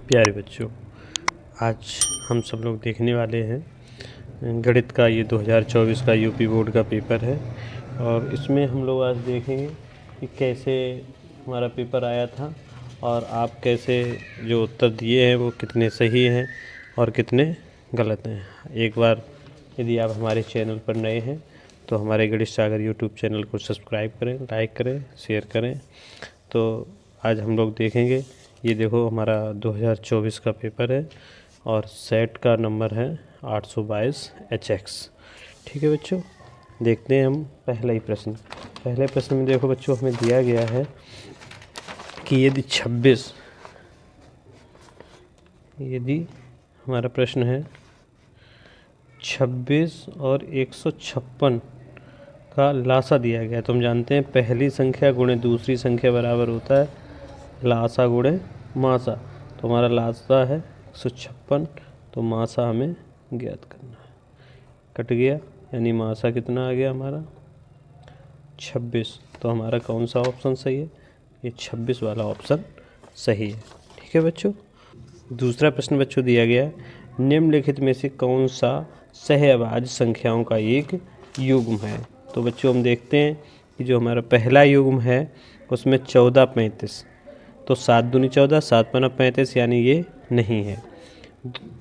प्यारे बच्चों, आज हम सब लोग देखने वाले हैं गणित का। ये 2024 का यूपी बोर्ड का पेपर है और इसमें हम लोग आज देखेंगे कि कैसे हमारा पेपर आया था और आप कैसे जो उत्तर दिए हैं वो कितने सही हैं और कितने गलत हैं। एक बार यदि आप हमारे चैनल पर नए हैं तो हमारे गणित सागर यूट्यूब चैनल को सब्सक्राइब करें, लाइक करें, शेयर करें। तो आज हम लोग देखेंगे, ये देखो हमारा 2024 का पेपर है और सेट का नंबर है 822 HX। ठीक है बच्चों, देखते हैं हम पहला ही प्रश्न। पहले प्रश्न में देखो बच्चों, हमें दिया गया है कि यदि हमारा प्रश्न है 26 और 156 का लासा दिया गया, तो हम जानते हैं पहली संख्या गुणे दूसरी संख्या बराबर होता है लासा गुणे मासा। तो हमारा लासा है 156, तो मासा हमें ज्ञात करना है। कट गया, यानी मासा कितना आ गया हमारा 26। तो हमारा कौन सा ऑप्शन सही है? ये 26 वाला ऑप्शन सही है। ठीक है बच्चों, दूसरा प्रश्न बच्चों दिया गया है, निम्नलिखित में से कौन सा सहअभाज्य संख्याओं का एक युग्म है। तो बच्चों हम देखते हैं कि जो हमारा पहला युग्म है उसमें 14 35, तो 7 दूनी 14, 7 पन्ना 35, यानी ये नहीं है।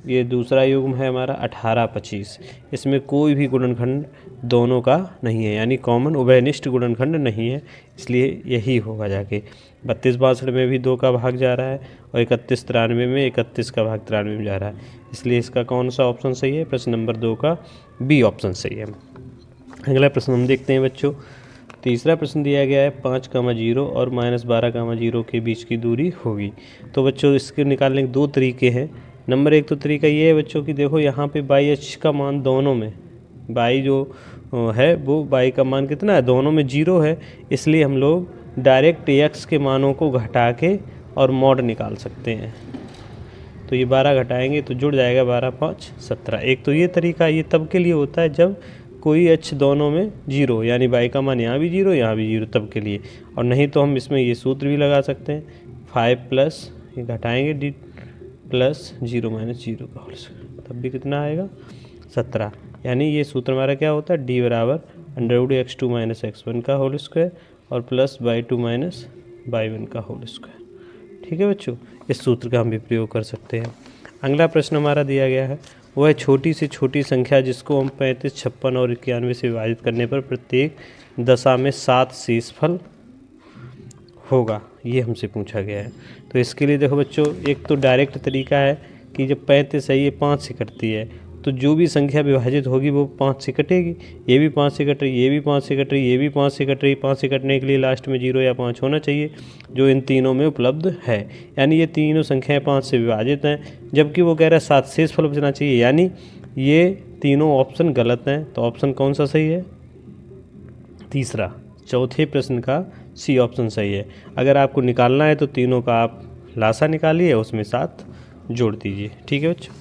ये दूसरा युग्म है हमारा 18 25, इसमें कोई भी गुणनखंड दोनों का नहीं है, यानी कॉमन उभयनिष्ठ गुणनखंड नहीं है, इसलिए यही होगा जाके। 32 62 में भी 2 का भाग जा रहा है और 31 93 में 31 का भाग 93 में जा रहा है, इसलिए इसका कौन सा ऑप्शन सही है? प्रश्न नंबर 2 का बी ऑप्शन सही है। अगला प्रश्न हम देखते हैं बच्चों। तीसरा प्रश्न दिया गया है 5,0 और -12,0 के बीच की दूरी होगी। तो बच्चों इसके निकालने के दो तरीके हैं। नंबर एक तो तरीका ये है बच्चों कि देखो यहाँ पे बाई एच का मान दोनों में, बाई जो है वो बाई का मान कितना है, दोनों में 0 है, इसलिए हम लोग डायरेक्ट एक्स के मानों को घटा के और मॉड निकाल सकते हैं। तो ये 12 घटाएंगे तो जुड़ जाएगा 12 5 17। एक तो ये तरीका, ये तब के लिए होता है जब कोई एच दोनों में 0, यानी बाई का मान यहाँ भी 0 यहाँ भी 0, तब के लिए। और नहीं तो हम इसमें ये सूत्र भी लगा सकते हैं, 5 प्लस ये घटाएंगे डी प्लस 0 माइनस 0 का होल स्क्वायर, तब भी कितना आएगा 17। यानी ये सूत्र हमारा क्या होता है, डी बराबर √x2 - x1 का होल स्क्वायर और प्लस y2 माइनस y1 का होल स्क्वायर। ठीक है बच्चों, इस सूत्र का हम भी प्रयोग कर सकते हैं। अगला प्रश्न हमारा दिया गया है, वह छोटी से छोटी संख्या जिसको हम 35 56 और 91 से विभाजित करने पर प्रत्येक दशा में 7 शेषफल होगा, ये हमसे पूछा गया है। तो इसके लिए देखो बच्चों, एक तो डायरेक्ट तरीका है कि जब 35 है ये 5 से कटती है, तो जो भी संख्या विभाजित होगी वो 5 से कटेगी। ये भी 5 से कट रही, ये भी 5 से कट रही, ये भी 5 से कट रही। 5 से कटने के लिए लास्ट में 0 या 5 होना चाहिए, जो इन तीनों में उपलब्ध है। यानी ये तीनों संख्याएं 5 से विभाजित हैं, जबकि वो कह रहा है 7 शेषफल बचना चाहिए, यानी ये तीनों ऑप्शन गलत हैं। तो ऑप्शन कौन सा सही है? तीसरा, चौथे प्रश्न का सी ऑप्शन सही है। अगर आपको निकालना है तो तीनों का आप लासा निकालिए, उसमें 7 जोड़ दीजिए। ठीक है बच्चों,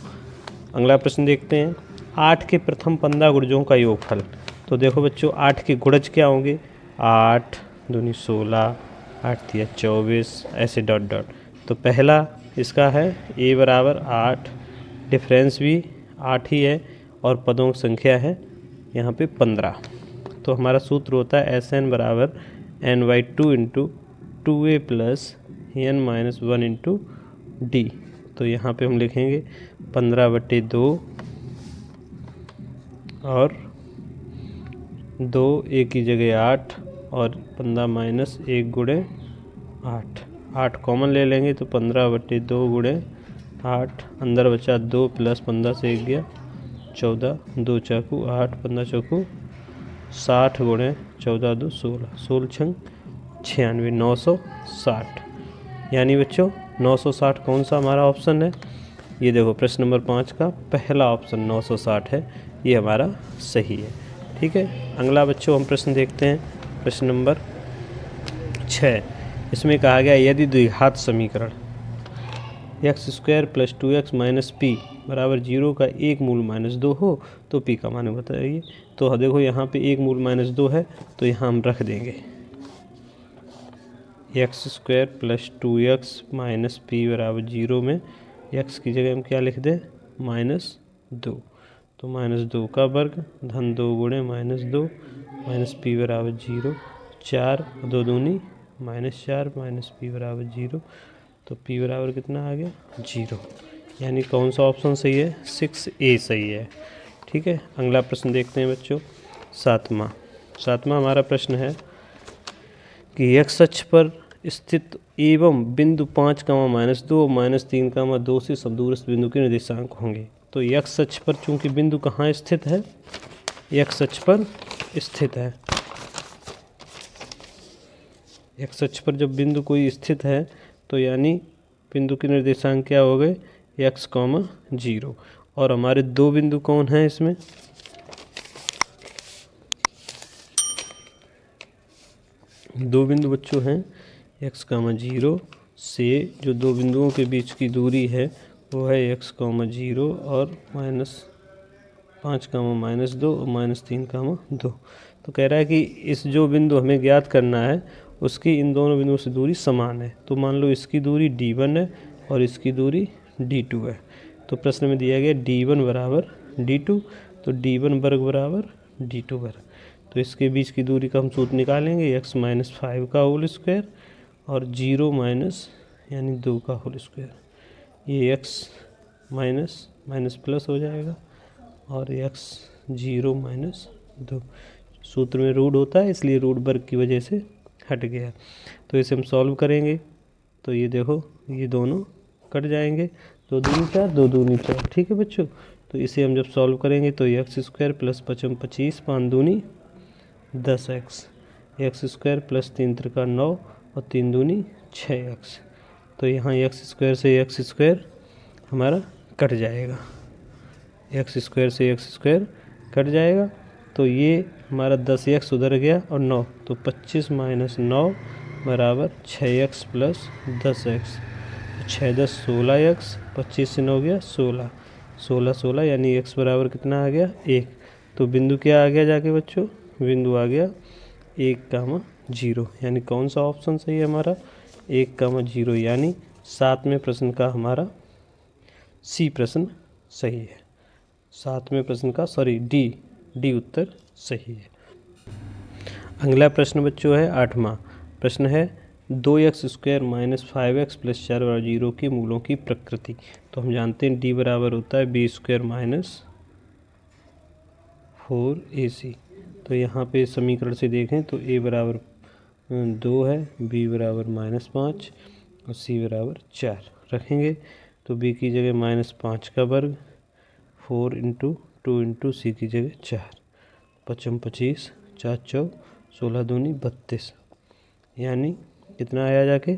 अगला प्रश्न देखते हैं, 8 के प्रथम 15 गुणजों का योगफल। तो देखो बच्चों, 8 के गुणज क्या होंगे, 8 दूनी 16, 8 तिया 24, ऐसे डॉट डॉट। तो पहला इसका है a बराबर 8, डिफरेंस भी 8 ही है और पदों की संख्या है यहाँ पे 15। तो हमारा सूत्र होता है SN बराबर n/2 × 2a + n - 1 × d। तो यहाँ पे हम लिखेंगे 15/2 और 2 a की जगह 8 और 15 - 1 × 8। 8 कॉमन ले लेंगे तो 15/2 × 8, अंदर बचा 2 + 15 से 1 गया 14, 2 चाकू 8, 15 चौकू 60 × 14 2 16, 16 छंग 96, 960। यानी बच्चों 960 कौन सा हमारा ऑप्शन है? ये देखो प्रश्न नंबर 5 का पहला ऑप्शन 960 है, ये हमारा सही है। ठीक है, अगला बच्चों हम प्रश्न देखते हैं, प्रश्न नंबर 6। इसमें कहा गया, यदि द्विघात समीकरण x² + 2x - p बराबर 0 का एक मूल -2 हो तो p का मान बताइए। तो देखो यहाँ पे एक मूल -2 है, तो यहाँ हम रख देंगे x² + 2x - p बराबर 0 में एक्स की जगह हम क्या लिख दें, -2। तो -2 का वर्ग धन 2 गुणे -2 माइनस पी बराबर 0। 4 2 दूनी -4 माइनस पी बराबर 0। तो पी बराबर कितना आ गया, 0। यानी कौन सा ऑप्शन सही है, 6A सही है। ठीक है, अगला प्रश्न देखते हैं बच्चों, सातवां हमारा प्रश्न है कि एक्स अक्ष पर स्थित एवं बिंदु 5, -2 और -3, 2 से समदूरस्थ बिंदु के निर्देशांक होंगे। तो एक्स अक्ष पर चूंकि बिंदु कहाँ स्थित है, एक्स अक्ष पर स्थित है। एक्स अक्ष पर जब बिंदु कोई स्थित है तो यानी बिंदु के निर्देशांक क्या हो गए, x, 0। और हमारे दो बिंदु कौन हैं इसमें, दो बिंदु बच्चों हैं x, 0 से जो दो बिंदुओं के बीच की दूरी है वो है x, 0 और -5, -2 और -3, 2। तो कह रहा है कि इस जो बिंदु हमें ज्ञात करना है उसकी इन दोनों बिंदुओं से दूरी समान है। तो मान लो इसकी दूरी d1 है और इसकी दूरी d2 है। तो प्रश्न में दिया गया d1 बराबर d2, तो d1 वर्ग बराबर d2 वर्ग। तो इसके बीच की दूरी का हम सूत्र निकालेंगे, x - 5 का होल स्क्वायर और 0 माइनस यानी 2 का होल स्क्वायर। ये x माइनस प्लस हो जाएगा और x 0 - 2। सूत्र में रूट होता है इसलिए रूट वर्ग की वजह से हट गया। तो इसे हम सॉल्व करेंगे तो ये देखो ये दोनों कट जाएंगे, 2 दूनी 4, 2 दूनी 4। ठीक है बच्चों, तो इसे हम जब सॉल्व करेंगे तो x स्क्वायर प्लस 5 25, 5 दूनी 10x, x square plus 3 Trika 9 और 3 दूनी 6x। तो यहाँ x स्क्वायर से x स्क्वायर हमारा कट जाएगा, x स्क्वायर से x स्क्वायर कट जाएगा। तो ये हमारा 10x उधर गया और 9, तो 25 - 9 बराबर 6x प्लस 10x। 6 10 16x, 25 से 9 गया 16, 16 16 यानी x बराबर कितना आ गया, 1। तो बिंदु क्या आ गया जाके बच्चों, बिंदु आ गया 1, 0। यानी कौन सा ऑप्शन सही है हमारा, 1, 0। यानी 7वें प्रश्न का हमारा सी प्रश्न सही है। 7वें प्रश्न का डी उत्तर सही है। अगला प्रश्न बच्चों है 8वां प्रश्न है 2x स्क्वायर -5x प्लस 4 बराबर 0 के मूलों की प्रकृति। तो हम जानते हैं डी बराबर होता है बी स्क्वायर -4ac। तो यहाँ पे समीकरण से देखें तो a बराबर 2 है, b बराबर -5 और c बराबर 4 रखेंगे। तो b की जगह -5 का वर्ग 4 × 2 × c की जगह 4, 5 25, 4 4, 16 दूनी 32। यानी कितना आया जाके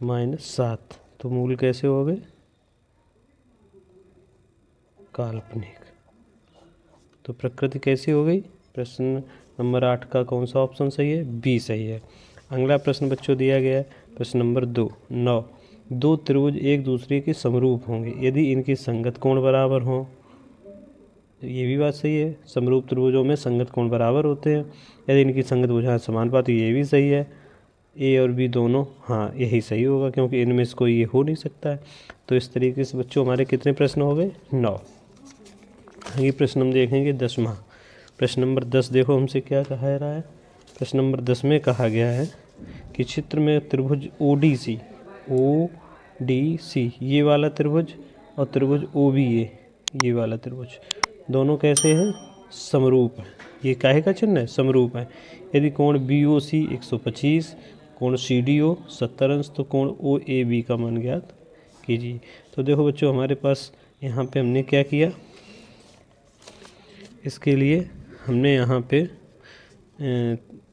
-7। तो मूल कैसे हो गए, काल्पनिक। तो प्रकृति कैसी हो गई, प्रश्न नंबर 8 का कौन सा ऑप्शन सही है, बी सही है। अगला प्रश्न बच्चों दिया गया है प्रश्न नंबर 9। दो त्रिभुज एक दूसरे के समरूप होंगे यदि इनकी संगत कोण बराबर हों। ये भी बात सही है, समरूप त्रिभुजों में संगत कोण बराबर होते हैं यदि इनकी संगत भुजाएं समान पाती। ये भी सही है, ए और बी दोनों, हाँ यही सही होगा क्योंकि इनमें से कोई ये हो नहीं सकता है। तो इस तरीके से बच्चों हमारे कितने प्रश्न हो गए, 9। आगे प्रश्न हम देखेंगे 10वां प्रश्न नंबर 10। देखो हमसे क्या कहा रहा है, प्रश्न नंबर 10 में कहा गया है कि चित्र में त्रिभुज ODC ये वाला त्रिभुज और त्रिभुज OBA ये वाला त्रिभुज दोनों कैसे हैं, समरूप है। ये काहे का चिन्ह है, समरूप है। यदि कोण BOC 125, कोण CDO 70 अंश, तो कोण OAB का मान ज्ञात कीजिए। तो देखो बच्चों हमारे पास यहाँ पे हमने क्या किया, इसके लिए हमने यहाँ पे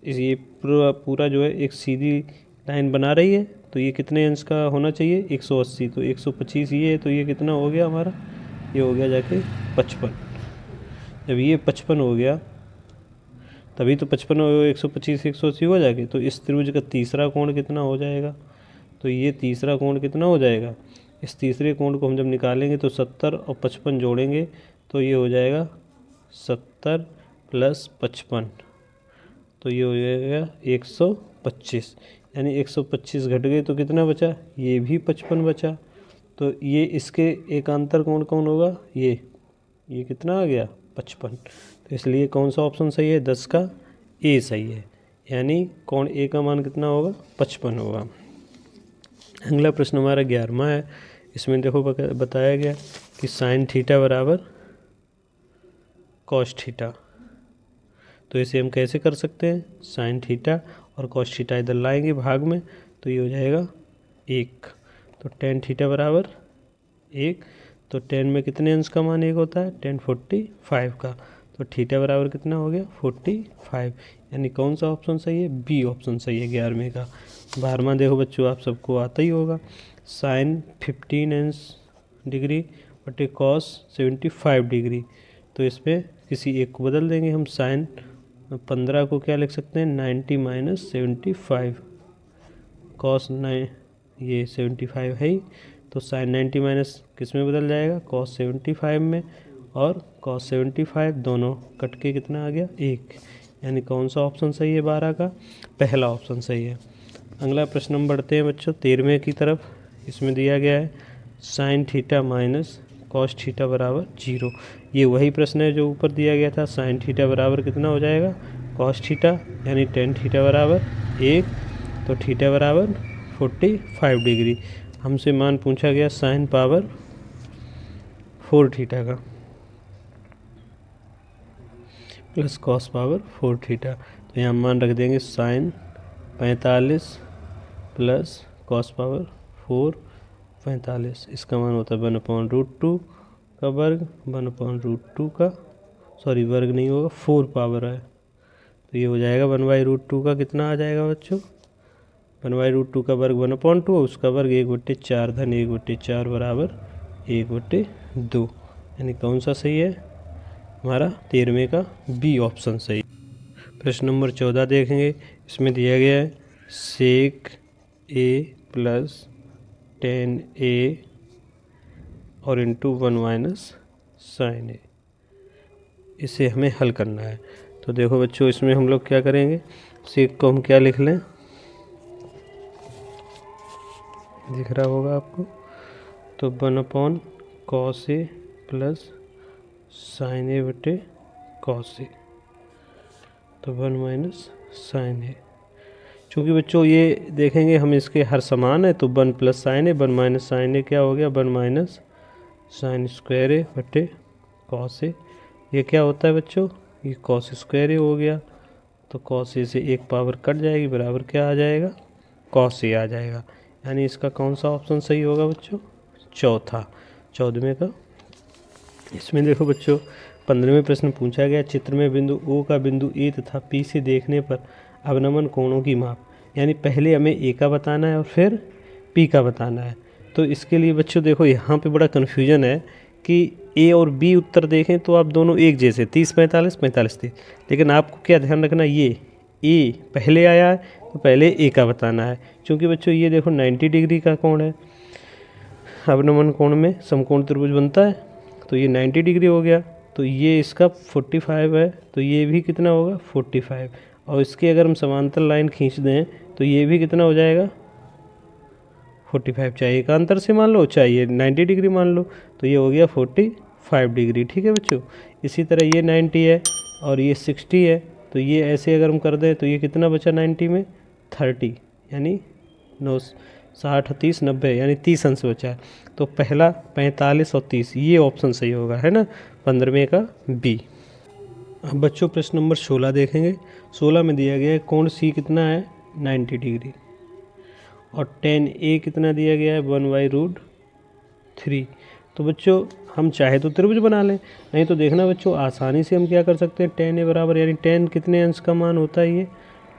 ये पूरा जो है एक सीधी लाइन बना रही है। तो ये कितने अंश का होना चाहिए, 180। तो 125 ये है, तो ये कितना हो गया हमारा, ये हो गया जाके 55। जब ये 55 हो गया तभी तो 55 125 180 हो जाएगी। तो इस त्रिभुज का तीसरा कोण कितना हो जाएगा, तो ये तीसरा कोण कितना हो जाएगा, इस तीसरे कोण को हम जब निकालेंगे तो 70 और 55 जोड़ेंगे तो ये हो जाएगा 70 + 55, तो ये हो जाएगा 125। यानी 125 घट गए तो कितना बचा, ये भी 55 बचा। तो ये इसके एकांतर कोण कौन होगा, ये कितना आ गया 55। तो इसलिए कौन सा ऑप्शन सही है, 10 का ए सही है, यानी कोण ए का मान कितना होगा 55 होगा। अगला प्रश्न हमारा 11वां है। इसमें देखो बताया गया कि साइन थीटा बराबर कॉस थीटा। तो इसे हम कैसे कर सकते हैं, साइन थीटा और कॉस थीटा इधर लाएंगे भाग में, तो ये हो जाएगा 1। तो टेन थीटा बराबर 1। तो 10 में कितने अंश का मान 1 होता है, 10 45 का। तो थीटा बराबर कितना हो गया 45, यानी कौन सा ऑप्शन सही है, बी ऑप्शन सही है 11वें का। 12वां देखो बच्चों आप सबको आता ही होगा, साइन 15 अंश डिग्री बटे कॉस 75 डिग्री। तो इसमें किसी एक को बदल देंगे हम, साइन 15 को क्या लिख सकते हैं 90 माइनस 75, कॉस 9 ये 75 है ही, तो साइन 90 माइनस किस में बदल जाएगा, कॉस 75 में, और कॉस 75 दोनों कट के कितना आ गया 1, यानी कौन सा ऑप्शन सही है 12 का, पहला ऑप्शन सही है। अगला प्रश्न हम बढ़ते हैं बच्चों 13वें की तरफ। इसमें दिया गया है sine theta minus cos theta बराबर 0। ये वही प्रश्न है जो ऊपर दिया गया था, साइन थीटा बराबर कितना हो जाएगा कॉस थीटा, यानी टेन थीटा बराबर 1, तो थीटा बराबर 45 डिग्री। हमसे मान पूछा गया साइन पावर 4 थीटा का प्लस कॉस पावर 4 थीटा। तो यहाँ मान रख देंगे साइन 45 प्लस कॉस पावर 4 45, इसका मान होता है 1/√2 का वर्ग, 1/√2 का वर्ग नहीं होगा 4 पावर है, तो ये हो जाएगा 1/√2 का कितना आ जाएगा बच्चों, 1/√2 का वर्ग 1/2, उसका वर्ग 1/4 धन 1/4 बराबर 1/2, यानी कौन सा सही है हमारा 13वें का बी ऑप्शन सही। प्रश्न नंबर 14 देखेंगे। इसमें दिया गया है सेक ए प्लस 10a और इंटू 1 माइनस साइन ए, इसे हमें हल करना है। तो देखो बच्चों इसमें हम लोग क्या करेंगे, सेक को हम क्या लिख लें, दिख रहा होगा आपको, तो 1/cos ए प्लस साइन ए बटे कॉस ए, तो 1 माइनस साइन ए। चूँकि बच्चों ये देखेंगे हम इसके हर समान है, तो 1 प्लस साइन ए 1 माइनस साइन ए क्या हो गया 1 माइनस साइन स्क्वायर ए बटे कॉस ए। ये क्या होता है बच्चों, ये कॉस स्क्वायर ए हो गया, तो कॉस ए से एक पावर कट जाएगी, बराबर क्या आ जाएगा कॉस ए आ जाएगा, यानी इसका कौन सा ऑप्शन सही होगा बच्चों, चौथा, 14वें का। इसमें देखो बच्चों 15वें प्रश्न पूछा गया, चित्र में बिंदु ओ का बिंदु ए तथा पी से देखने पर अवनमन कोणों की माप, यानी पहले हमें ए का बताना है और फिर पी का बताना है। तो इसके लिए बच्चों देखो यहाँ पे बड़ा कन्फ्यूजन है कि ए और बी उत्तर देखें तो आप दोनों एक जैसे 30 45 45 30, लेकिन आपको क्या ध्यान रखना, ये ए पहले आया है तो पहले ए का बताना है, क्योंकि बच्चों ये देखो 90 डिग्री का कोण है, अवनमन कोण में समकोण त्रिभुज बनता है, तो ये 90 डिग्री हो गया, तो ये इसका 45 है, तो ये भी कितना होगा 45, और इसके अगर हम समांतर लाइन खींच दें तो ये भी कितना हो जाएगा 45, चाहे एकांतर से मान लो चाहे 90 डिग्री मान लो, तो ये हो गया 45 डिग्री। ठीक है बच्चों, इसी तरह ये 90 है और ये 60 है, तो ये ऐसे अगर हम कर दें तो ये कितना बचा 90 में 30, यानी 9 60 30 90, यानी 30 अंश बचा है। तो पहला 45 और 30 ये ऑप्शन सही होगा, है ना, 15वें का बी। अब बच्चों प्रश्न नंबर 16 देखेंगे। 16 में दिया गया है कोण सी कितना है 90 डिग्री और tan A कितना दिया गया है 1/√3। तो बच्चों हम चाहे तो त्रिभुज बना लें, नहीं तो देखना बच्चों आसानी से हम क्या कर सकते हैं, tan A बराबर, यानी tan कितने अंश का मान होता है ये,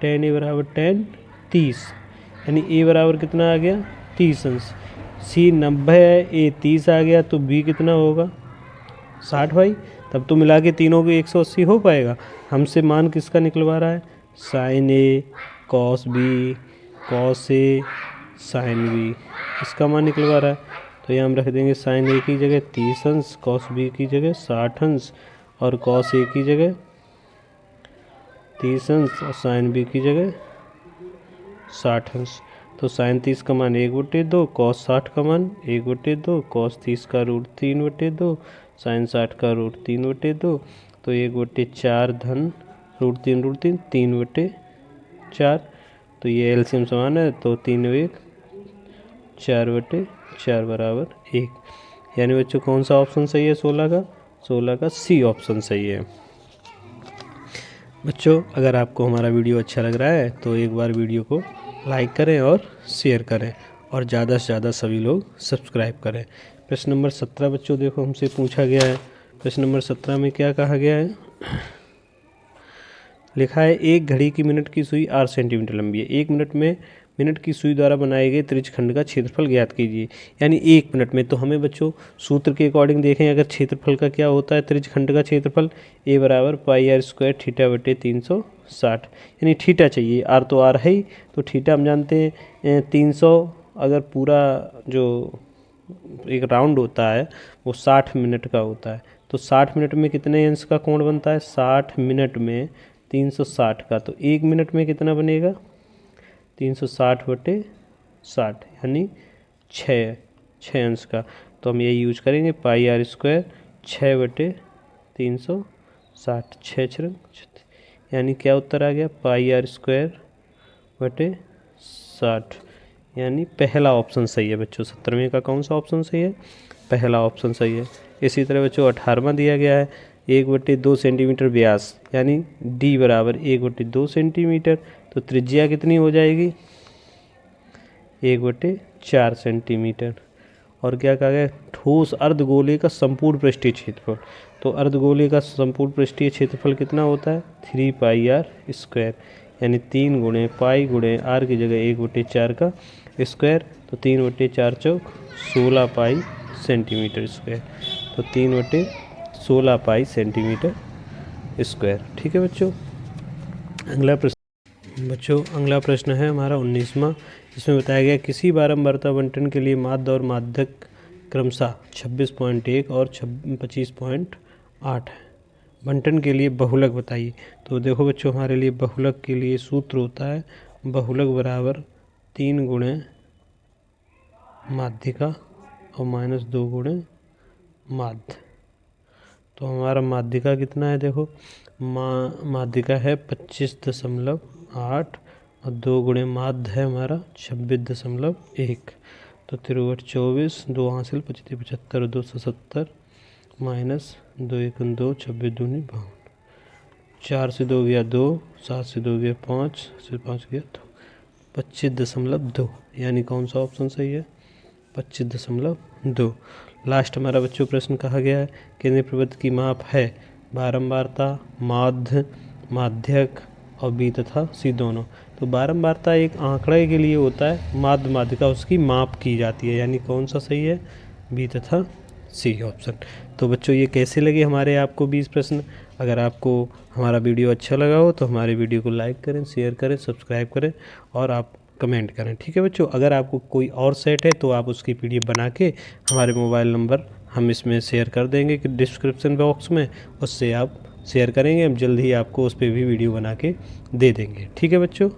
tan A बराबर tan 30, यानी A बराबर कितना आ गया 30 अंश, C 90 है, A 30 आ गया, तो B कितना होगा 60 भाई, तब तो मिला के तीनों के 180 हो पाएगा। हमसे मान किसका निकलवा रहा है, sign A cos B cos A sine B, इसका मान निकलवा रहा है। तो ये हम रख देंगे साइन ए की जगह 30 अंश, कॉस बी की जगह 60 अंश, और कॉस ए की जगह 30 अंश और साइन बी की जगह 60 अंश। तो साइन 30 का मान 1/2, कॉस 60 का मान 1/2, कॉस 30 का रूट 3/2, साइन 60 का रूट 3/2, तो 1/4 धन रूट 3, 3/4। तो ये एलसीएम समान है, तो 3 और 1 4/4 बराबर 1। यानी बच्चों कौन सा ऑप्शन सही है 16 का सी ऑप्शन सही है। बच्चों अगर आपको हमारा वीडियो अच्छा लग रहा है तो एक बार वीडियो को लाइक करें और शेयर करें और ज़्यादा से ज़्यादा सभी लोग सब्सक्राइब करें। प्रश्न नंबर 17 बच्चों देखो हमसे पूछा गया है। प्रश्न नंबर 17 में क्या कहा गया है, लिखा है एक घड़ी की मिनट की सुई 8 सेंटीमीटर लंबी है, 1 मिनट में मिनट की सुई द्वारा बनाए गए त्रिज्यखंड का क्षेत्रफल ज्ञात कीजिए। यानी 1 मिनट में, तो हमें बच्चों सूत्र के अकॉर्डिंग देखें अगर क्षेत्रफल का क्या होता है त्रिज्यखंड का क्षेत्रफल, ए बराबर पाई आर स्क्वायर थीटा बटे 360। यानी थीटा चाहिए, आर तो आर है ही, तो थीटा हम जानते हैं 300, अगर पूरा जो एक राउंड होता है वो 60 मिनट का होता है, तो 60 मिनट में कितने अंश का कोण बनता है, 60 मिनट में 360 का, तो 1 मिनट में कितना बनेगा 360/60 यानी 6 अंश का। तो हम यही यूज करेंगे पाई आर स्क्वायर 6/360, 6×6 यानी क्या उत्तर आ गया पाई आर स्क्वायर बटे 60। यानी पहला ऑप्शन सही है बच्चों। 17वें का कौन सा ऑप्शन सही है, पहला ऑप्शन सही है। इसी तरह बच्चों 18वां दिया गया है 1/2 सेंटीमीटर व्यास, यानी डी बराबर 1/2 सेंटीमीटर, तो त्रिज्या कितनी हो जाएगी 1/4 सेंटीमीटर। और क्या कहा गया, ठोस अर्धगोले का संपूर्ण पृष्ठीय क्षेत्रफल, तो अर्धगोले का संपूर्ण पृष्ठीय क्षेत्रफल कितना होता है 3 पाई आर स्क्वायर, यानी 3 गुणे पाई गुणे आर की जगह 1/4 का स्क्वायर, तो 3/4 चौक 16 पाई सेंटीमीटर स्क्वायर, तो 3/16 पाई सेंटीमीटर स्क्वायर। ठीक है बच्चों। अगला प्रश्न है हमारा 19वां। इसमें बताया गया किसी बारंबारता बंटन के लिए माध्य और माध्यक क्रमशः 26.1 और 25.8 है। बंटन के लिए बहुलक बताइए। तो देखो बच्चों हमारे लिए बहुलक के लिए सूत्र होता है बहुलक बराबर 3 गुणे माध्यिका और -2 गुणे माध्य। तो हमारा माध्यिका कितना है, देखो माध्यिका है 25.8 और 2 गुणे माध्य है हमारा 26.1। तो 3 24, 2 हासिल 25 75, 270 -2 1 2, 26 दूनी 52, 4 से 2 गया 2, 7 से 2 गया 5, से 5 गया 2, 25.2। यानी कौन सा ऑप्शन सही है 25.2। लास्ट हमारा बच्चों प्रश्न कहा गया है केंद्रीय प्रवृत्त की माप है बारंबारता, माध्य, माध्यक और बी तथा सी दोनों। तो बारंबारता एक आंकड़े के लिए होता है, माध्य माध्यिका उसकी माप की जाती है, यानी कौन सा सही है बी तथा सी ऑप्शन। तो बच्चों ये कैसे लगे हमारे आपको 20 प्रश्न। अगर आपको हमारा वीडियो अच्छा लगा हो तो हमारे वीडियो को लाइक करें, शेयर करें, सब्सक्राइब करें और आप कमेंट करें। ठीक है बच्चों। अगर आपको कोई और सेट है तो आप उसकी पीडीएफ बना के हमारे मोबाइल नंबर हम इसमें शेयर कर देंगे कि डिस्क्रिप्शन बॉक्स में, उससे आप शेयर करेंगे, हम जल्द ही आपको उस पर भी वीडियो बना के दे देंगे। ठीक है बच्चों।